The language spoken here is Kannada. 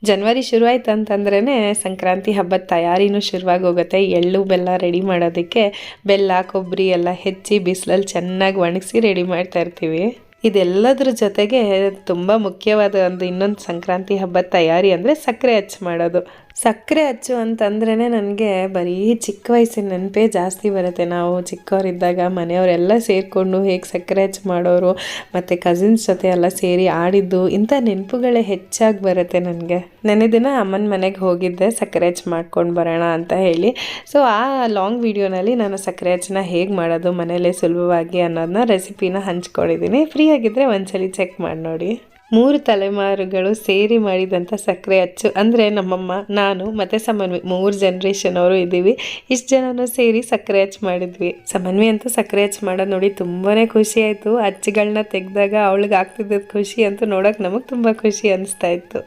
ಜನವರಿ ಶುರುವಾಯ್ತು ಅಂತಂದ್ರೇ ಸಂಕ್ರಾಂತಿ ಹಬ್ಬದ ತಯಾರಿನೂ ಶುರುವಾಗಿ ಹೋಗುತ್ತೆ. ಎಳ್ಳು ಬೆಲ್ಲ ರೆಡಿ ಮಾಡೋದಕ್ಕೆ ಬೆಲ್ಲ ಕೊಬ್ಬರಿ ಎಲ್ಲ ಹೆಚ್ಚಿ ಬಿಸಿಲಲ್ಲಿ ಚೆನ್ನಾಗಿ ಒಣಗಿಸಿ ರೆಡಿ ಮಾಡ್ತಾ ಇರ್ತೀವಿ. ಇದೆಲ್ಲದ್ರ ಜೊತೆಗೆ ತುಂಬ ಮುಖ್ಯವಾದ ಇನ್ನೊಂದು ಸಂಕ್ರಾಂತಿ ಹಬ್ಬದ ತಯಾರಿ ಅಂದರೆ ಸಕ್ಕರೆ ಅಚ್ಚು ಮಾಡೋದು. ಸಕ್ಕರೆ ಅಚ್ಚು ಅಂತಂದ್ರೇ ನನಗೆ ಬರೀ ಚಿಕ್ಕ ವಯಸ್ಸಿನ ನೆನಪೇ ಜಾಸ್ತಿ ಬರುತ್ತೆ. ನಾವು ಚಿಕ್ಕವರಿದ್ದಾಗ ಮನೆಯವರೆಲ್ಲ ಸೇರಿಕೊಂಡು ಹೇಗೆ ಸಕ್ಕರೆ ಅಚ್ಚು ಮಾಡೋರು ಮತ್ತು ಕಸಿನ್ಸ್ ಜೊತೆ ಎಲ್ಲ ಸೇರಿ ಆಡಿದ್ದು ಇಂಥ ನೆನಪುಗಳೇ ಹೆಚ್ಚಾಗಿ ಬರುತ್ತೆ ನನಗೆ. ನೆನ್ನೆ ದಿನ ಅಮ್ಮನ ಮನೆಗೆ ಹೋಗಿದ್ದೆ ಸಕ್ಕರೆ ಅಚ್ಚು ಮಾಡ್ಕೊಂಡು ಬರೋಣ ಅಂತ ಹೇಳಿ. ಸೊ ಆ ಲಾಂಗ್ ವಿಡಿಯೋನಲ್ಲಿ ನಾನು ಸಕ್ಕರೆ ಅಚ್ಚನ್ನ ಹೇಗೆ ಮಾಡೋದು ಮನೇಲೇ ಸುಲಭವಾಗಿ ಅನ್ನೋದನ್ನ ರೆಸಿಪಿನ ಹಂಚ್ಕೊಂಡಿದ್ದೀನಿ. ಫ್ರೀ ಆಗಿದ್ದರೆ ಒಂದ್ಸಲಿ ಚೆಕ್ ಮಾಡಿ ನೋಡಿ. 3 ತಲೆಮಾರುಗಳು ಸೇರಿ ಮಾಡಿದಂಥ ಸಕ್ಕರೆ ಅಚ್ಚು ಅಂದರೆ ನಮ್ಮಮ್ಮ, ನಾನು ಮತ್ತು ಸಮನ್ವಿ 3 ಜನ್ರೇಷನ್ ಅವರು ಇದ್ದೀವಿ. ಇಷ್ಟು ಜನನೂ ಸೇರಿ ಸಕ್ಕರೆ ಅಚ್ಚು ಮಾಡಿದ್ವಿ. ಸಮನ್ವಿ ಅಂತೂ ಸಕ್ಕರೆ ಅಚ್ಚು ಮಾಡೋದು ನೋಡಿ ತುಂಬಾ ಖುಷಿ ಆಯಿತು. ಅಚ್ಚುಗಳನ್ನ ತೆಗೆದಾಗ ಅವಳಿಗೆ ಆಗ್ತಿದ್ದದ್ದು ಖುಷಿ ಅಂತೂ ನೋಡೋಕೆ ನಮಗೆ ತುಂಬ ಖುಷಿ ಅನಿಸ್ತಾ ಇತ್ತು.